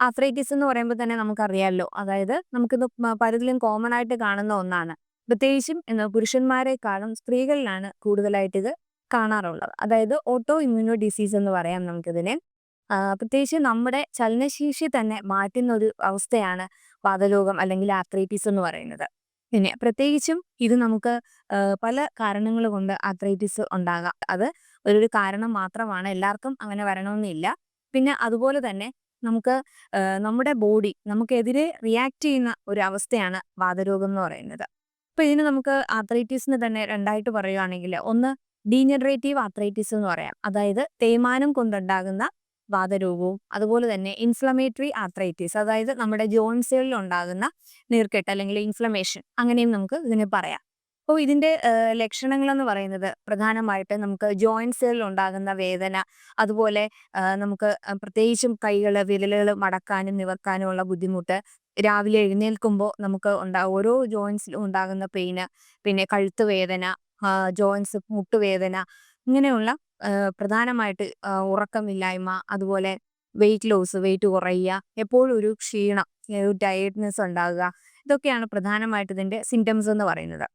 Arthritis എന്ന് പറയുമ്പോൾ തന്നെ നമുക്കറിയാലോ. അതായത് നമുക്കിത് പലരിലും കോമൺ ആയിട്ട് കാണുന്ന ഒന്നാണ്. പ്രത്യേകിച്ചും പുരുഷന്മാരെക്കാളും സ്ത്രീകളിലാണ് കൂടുതലായിട്ട് ഇത് കാണാറുള്ളത്. അതായത് ഓട്ടോ ഇമ്മ്യൂണോ ഡിസീസ് എന്ന് പറയാം നമുക്കിതിനെ. പ്രത്യേകിച്ച് നമ്മുടെ ചലനശേഷി തന്നെ മാറ്റുന്ന ഒരു അവസ്ഥയാണ് വാതരോഗം അല്ലെങ്കിൽ ആർത്രൈറ്റിസ് എന്ന് പറയുന്നത്. പിന്നെ പ്രത്യേകിച്ചും ഇത് നമുക്ക് പല കാരണങ്ങൾ കൊണ്ട് ആർത്രൈറ്റിസ് ഉണ്ടാകാം. അത് ഒരു കാരണം മാത്രമാണ്. എല്ലാവർക്കും അങ്ങനെ വരണമെന്നില്ല. പിന്നെ അതുപോലെ തന്നെ നമുക്ക് നമ്മുടെ ബോഡി നമുക്കെതിരെ റിയാക്ട് ചെയ്യുന്ന ഒരു അവസ്ഥയാണ് വാതരോഗം എന്ന് പറയുന്നത്. അപ്പൊ ഇതിന് നമുക്ക് ആർത്രൈറ്റിസിന് തന്നെ രണ്ടായിട്ട് പറയുകയാണെങ്കിൽ, ഒന്ന് ഡീജനറേറ്റീവ് ആർത്രൈറ്റിസ് എന്ന് പറയാം. അതായത് തേയ്മാനം കൊണ്ടുണ്ടാകുന്ന വാതരോഗവും, അതുപോലെ തന്നെ ഇൻഫ്ലമേറ്ററി ആർത്രൈറ്റിസ്, അതായത് നമ്മുടെ ജോയിന്റ്സുകളിൽ ഉണ്ടാകുന്ന നീർക്കെട്ട് അല്ലെങ്കിൽ ഇൻഫ്ലമേഷൻ, അങ്ങനെയും നമുക്ക് ഇതിനെ പറയാം. അപ്പോൾ ഇതിന്റെ ലക്ഷണങ്ങൾ എന്ന് പറയുന്നത് പ്രധാനമായിട്ട് നമുക്ക് ജോയിന്റ്സുകളിൽ ഉണ്ടാകുന്ന വേദന, അതുപോലെ നമുക്ക് പ്രത്യേകിച്ചും കൈകള് വിരലുകൾ മടക്കാനും നിവർക്കാനും ഉള്ള ബുദ്ധിമുട്ട്, രാവിലെ എഴുന്നേൽക്കുമ്പോൾ നമുക്ക് ഓരോ ജോയിന്റ്സിലും ഉണ്ടാകുന്ന പെയിന്, പിന്നെ കഴുത്ത് വേദന, ജോയിന്റ്സ് മുട്ടുവേദന, ഇങ്ങനെയുള്ള പ്രധാനമായിട്ട് ഉറക്കമില്ലായ്മ, അതുപോലെ വെയിറ്റ് ലോസ്, വെയിറ്റ് കുറയുക, എപ്പോഴും ഒരു ക്ഷീണം, ഒരു ടയേർഡ്നെസ് ഉണ്ടാകുക, ഇതൊക്കെയാണ് പ്രധാനമായിട്ട് ഇതിന്റെ സിംറ്റംസ് എന്ന് പറയുന്നത്.